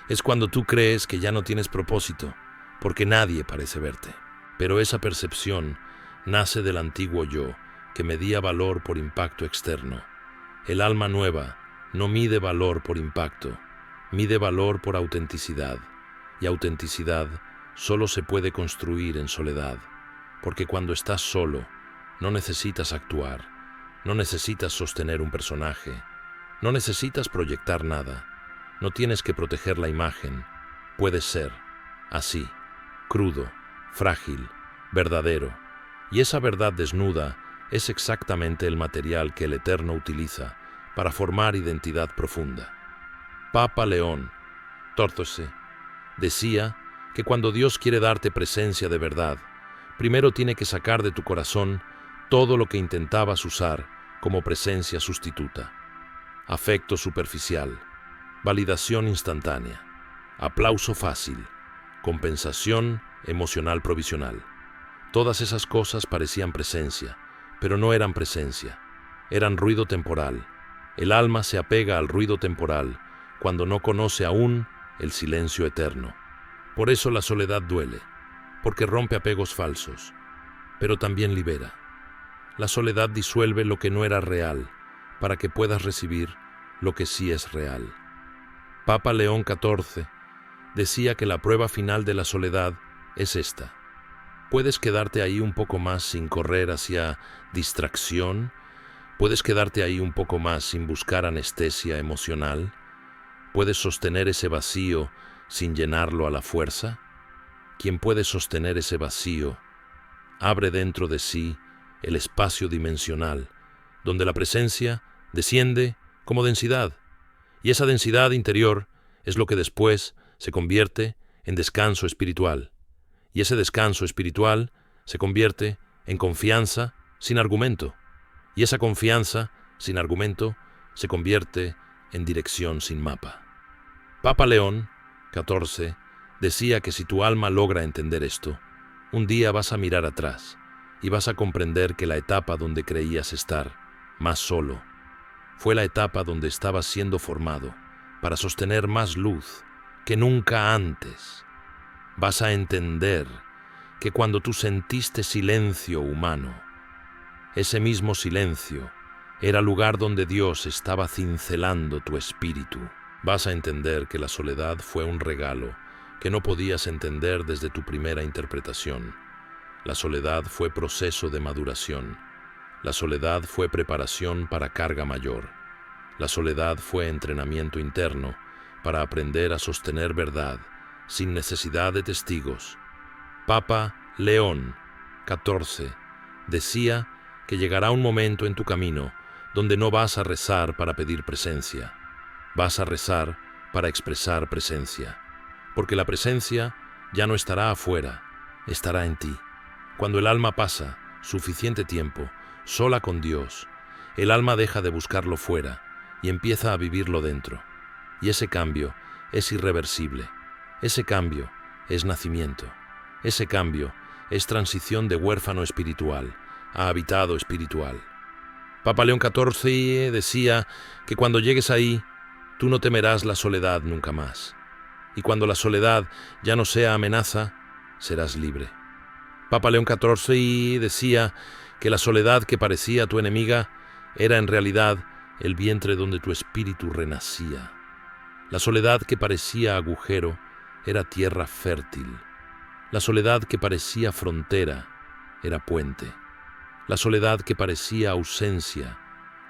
es cuando tú crees que ya no tienes propósito, porque nadie parece verte. Pero esa percepción nace del antiguo yo, que medía valor por impacto externo. El alma nueva no mide valor por impacto, mide valor por autenticidad, y autenticidad solo se puede construir en soledad, porque cuando estás solo, no necesitas actuar, no necesitas sostener un personaje, no necesitas proyectar nada, no tienes que proteger la imagen, puedes ser así, crudo, frágil, verdadero, y esa verdad desnuda es exactamente el material que el Eterno utiliza para formar identidad profunda. Papa León XIV decía que cuando Dios quiere darte presencia de verdad, primero tiene que sacar de tu corazón todo lo que intentabas usar como presencia sustituta. Afecto superficial, validación instantánea, aplauso fácil, compensación emocional provisional. Todas esas cosas parecían presencia, pero no eran presencia, eran ruido temporal. El alma se apega al ruido temporal cuando no conoce aún el silencio eterno. Por eso la soledad duele, porque rompe apegos falsos, pero también libera. La soledad disuelve lo que no era real, para que puedas recibir lo que sí es real. Papa León XIV decía que la prueba final de la soledad es esta. Puedes quedarte ahí un poco más sin correr hacia distracción, puedes quedarte ahí un poco más sin buscar anestesia emocional, puedes sostener ese vacío sin llenarlo a la fuerza. Quien puede sostener ese vacío abre dentro de sí el espacio dimensional, donde la presencia desciende como densidad, y esa densidad interior es lo que después se convierte en descanso espiritual, y ese descanso espiritual se convierte en confianza sin argumento, y esa confianza sin argumento se convierte en dirección sin mapa. Papa León XIV decía que si tu alma logra entender esto, un día vas a mirar atrás y vas a comprender que la etapa donde creías estar más solo fue la etapa donde estabas siendo formado para sostener más luz que nunca antes. Vas a entender que cuando tú sentiste silencio humano, ese mismo silencio era lugar donde Dios estaba cincelando tu espíritu. Vas a entender que la soledad fue un regalo que no podías entender desde tu primera interpretación. La soledad fue proceso de maduración. La soledad fue preparación para carga mayor. La soledad fue entrenamiento interno para aprender a sostener verdad sin necesidad de testigos. Papa León XIV decía que llegará un momento en tu camino donde no vas a rezar para pedir presencia, vas a rezar para expresar presencia, porque la presencia ya no estará afuera, estará en ti. Cuando el alma pasa suficiente tiempo sola con Dios, el alma deja de buscarlo fuera y empieza a vivirlo dentro. Y ese cambio es irreversible. Ese cambio es nacimiento. Ese cambio es transición de huérfano espiritual a habitado espiritual. Papa León XIV decía que cuando llegues ahí, tú no temerás la soledad nunca más. Y cuando la soledad ya no sea amenaza, serás libre. Papa León XIV decía que la soledad que parecía tu enemiga era en realidad el vientre donde tu espíritu renacía. La soledad que parecía agujero era tierra fértil. La soledad que parecía frontera era puente. La soledad que parecía ausencia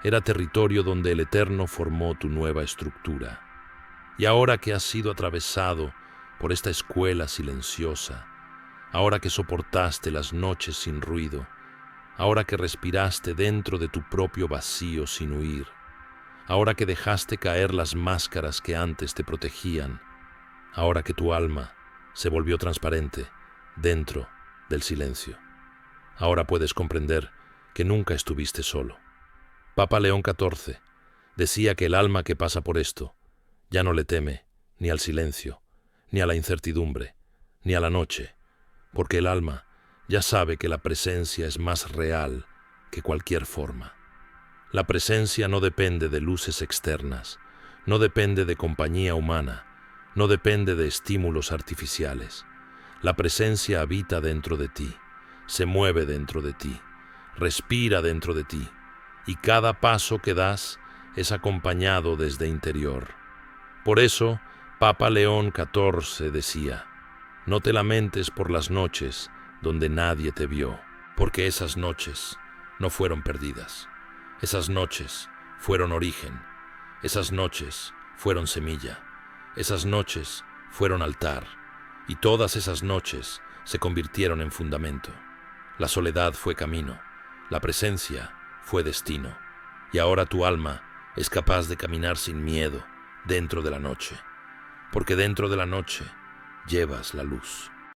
era territorio donde el Eterno formó tu nueva estructura. Y ahora que has sido atravesado por esta escuela silenciosa, ahora que soportaste las noches sin ruido, ahora que respiraste dentro de tu propio vacío sin huir, ahora que dejaste caer las máscaras que antes te protegían, ahora que tu alma se volvió transparente dentro del silencio, ahora puedes comprender que nunca estuviste solo. Papa León XIV decía que el alma que pasa por esto ya no le teme ni al silencio, ni a la incertidumbre, ni a la noche, porque el alma ya sabe que la presencia es más real que cualquier forma. La presencia no depende de luces externas, no depende de compañía humana, no depende de estímulos artificiales. La presencia habita dentro de ti, se mueve dentro de ti, respira dentro de ti, y cada paso que das es acompañado desde interior. Por eso, Papa León XIV decía: no te lamentes por las noches donde nadie te vio, porque esas noches no fueron perdidas. Esas noches fueron origen, esas noches fueron semilla, esas noches fueron altar, y todas esas noches se convirtieron en fundamento. La soledad fue camino, la presencia fue destino, y ahora tu alma es capaz de caminar sin miedo dentro de la noche, porque dentro de la noche llevas la luz.